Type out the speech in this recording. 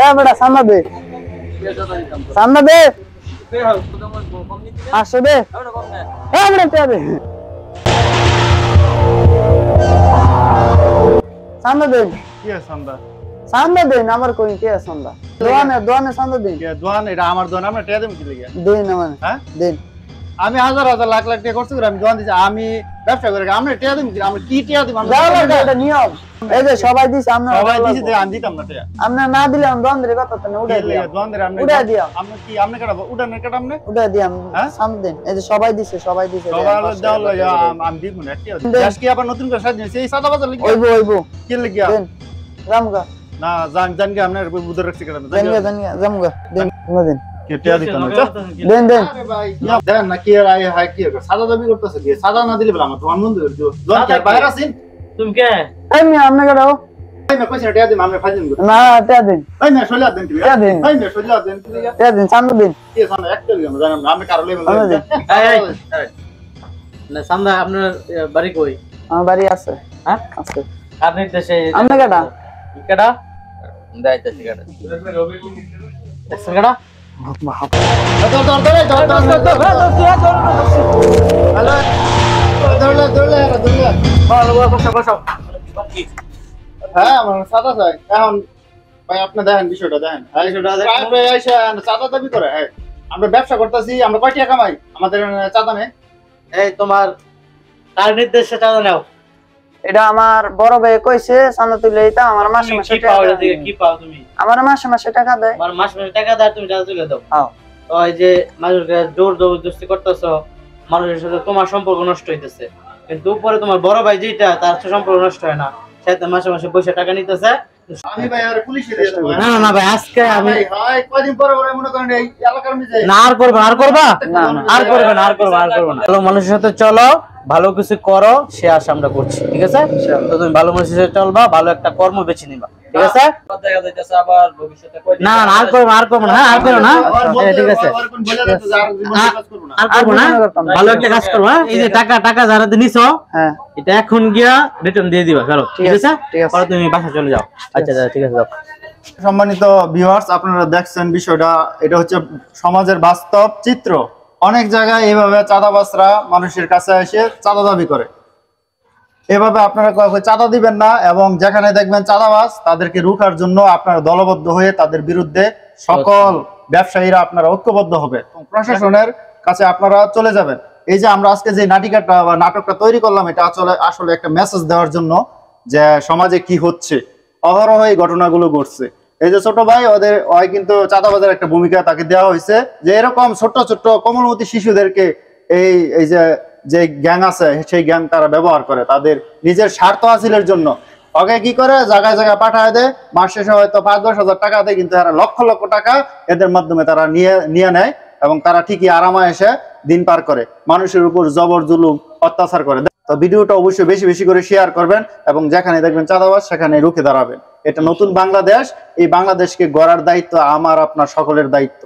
बेटा सामना दे आशो दे बेटा दे सामना दे सामने दे আমার কোই কে সন্ধ্যা দোয়ানে সন্ধ্যা দিন কে দোয়ান এটা আমার দোয়ান আমরা টিয়া দেব কি লাগি দেই না মানে হ্যাঁ দেন আমি হাজার হাজার লাখ লাখ টাকা করছি আমি দোয়ান দিছি আমি ব্যবসা করে আমরা টিয়া দেব কি আমরা কি টিয়া দেব আমরা এটা নিয়ম এই যে সবাই দিছে আমরা সবাই দিছি যে আমি দিতাম না টিয়া আমরা না দিলে আমরা দোয়ান ধরে কথা তো না উড়াই দিই দোয়ান ধরে আমরা উড়াই দিও আমরা কি আমরা কাটাবো উড়ান কাটামনে উড়াই দিই সামনে দেন এই যে সবাই দিছে সবাই দাও আমি দিব না টিয়া দেশ কি আবার নতুন করে সাজিয়েছে এই সাদা বাজার লাগি ওইবো কি লাগি দেন রামগা না জান কি আপনার বুদ্ধ রাখছি কেন দেন রামগা দেন দেন কেটিয়া দিতাম না দেন দেন আরে ভাই দেন না কি আই হাই কি সাদা দাবি করতেছে কি সাদা না দিলে বলে আমার দোয়ান বন্ধ করে দিও দোয়ান কি বাইরে আছেন তুমি কে আমি আমনে গড়াও এই না কইছ টিয়া দিম আমি ফাজিল করি না টিয়া দেন এই না সলিয়া দেন টিয়া দেন এই না সলিয়া দেন টিয়া দেন সামনে দেন কি সামনে একটা দিলাম জানেন আমি কারো লেভেল না সামনে আপনার বাড়ি কই আমার বাড়ি আছে হ্যাঁ আছে আপনি দেশে আমনে গড়া কেডা দাইতাছি কেডা এসে কেডা হ্যাঁ আমার সাদা চাই এখন ভাই আপনি দেখেন বিষয়টা দেখেন চাঁদা দাবি করে আমরা ব্যবসা করতেছি আমরা কয় টাকা কামাই আমাদের চাঁদা নেই এই তোমার কার নির্দেশে চাঁদা নাও এটা আমার বড় ভাই কইছে চাঁদা তুলে এটা আমার মাসে মাসে কি পাও এদিকে কি পাও তুমি আমার মাসে মাসে টাকা দেয় আমার মাসে মাসে টাকা দেয় তুমি চাঁদা তুলে দাও হ্যাঁ তো এই যে মানুষকে জোর জবরদস্তি করতেছো মানুষের সাথে তোমার সম্পর্ক নষ্ট হইতেছে কিন্তু উপরে তোমার বড় ভাই যেটা তার সাথে সম্পর্ক নষ্ট হয় না সেটা মাসে মাসে পয়সা টাকা নিতেছে আমি ভাই আর পুলিশে দিয়ে দেব না না ভাই আজকে আমি ভাই কয়দিন পরে পরে মনে করেন এই এলাকার মধ্যে না আর করবা ভালো মানুষের সাথে চলো ভালো কিছু করো সে আশা আমরা করছি ঠিক আছে তো তুমি ভালো মানুষের সাথে চলবা ভালো একটা কর্ম বেছে নিবা ঠিক আছে দেখা যাইতেছে আবার ভবিষ্যতে না না আর করব না আর করো না ঠিক আছে আর করব না ভালো একটা কাজ করবা এই যে টাকা যারা নিছো হ্যাঁ এটা এখন গিয়া রিটার্ন দিয়ে দিবা কারো ঠিক আছে পরে তুমি বাসা চলে যাও আচ্ছা ঠিক আছে যাও সম্মানিত ভিউয়ার্স আপনারা দেখছেন বিষয়টা এটা হচ্ছে সমাজের বাস্তব চিত্র অনেক জায়গায় এইভাবে চাঁদাবাজরা মানুষের কাছে এসে চাঁদা দাবি করে এভাবে আপনারা চাঁদা দিবেন না এবং যেখানে দেখবেন চাঁদাবাজ তাদেরকে রুখার জন্য আপনারা দলবদ্ধ হয়ে তাদের বিরুদ্ধে সকল ব্যবসায়ীরা আপনারা ঐক্যবদ্ধ হবে প্রশাসনের কাছে আপনারা চলে যাবেন এই যে আমরা আজকে যে নাটিকাটা বা নাটকটা তৈরি করলাম এটা আসলে একটা মেসেজ দেওয়ার জন্য যে সমাজে কি হচ্ছে অহরহ এই ঘটনাগুলো ঘটছে এই যে ছোট ভাই ওই কিন্তু চাঁদাবাজের একটা ভূমিকা তাকে দেওয়া হয়েছে যে এরকম ছোট ছোট কোমলমতি শিশুদেরকে এই যে গ্যাং আছে সেই গ্যাং তারা ব্যবহার করে তাদের নিজের স্বার্থ হাসিলের জন্য ওকে কি করে জায়গায় জায়গায় পাঠায় দেয় মাস শেষে হয়তো 5-10 হাজার টাকা দেয় কিন্তু এরা লক্ষ লক্ষ টাকা এদের মাধ্যমে তারা নিয়ে নেয় এবং তারা ঠিকই আরামে এসে দিন পার করে মানুষের উপর জবর জুলুম অত্যাচার করে তো ভিডিওটা অবশ্যই বেশি বেশি করে শেয়ার করবেন এবং যেখানে দেখবেন চাঁদাবাজ সেখানে রুখে দাঁড়াবেন এটা নতুন বাংলাদেশ এই বাংলাদেশকে গড়ার দায়িত্ব আমার আপনার সকলের দায়িত্ব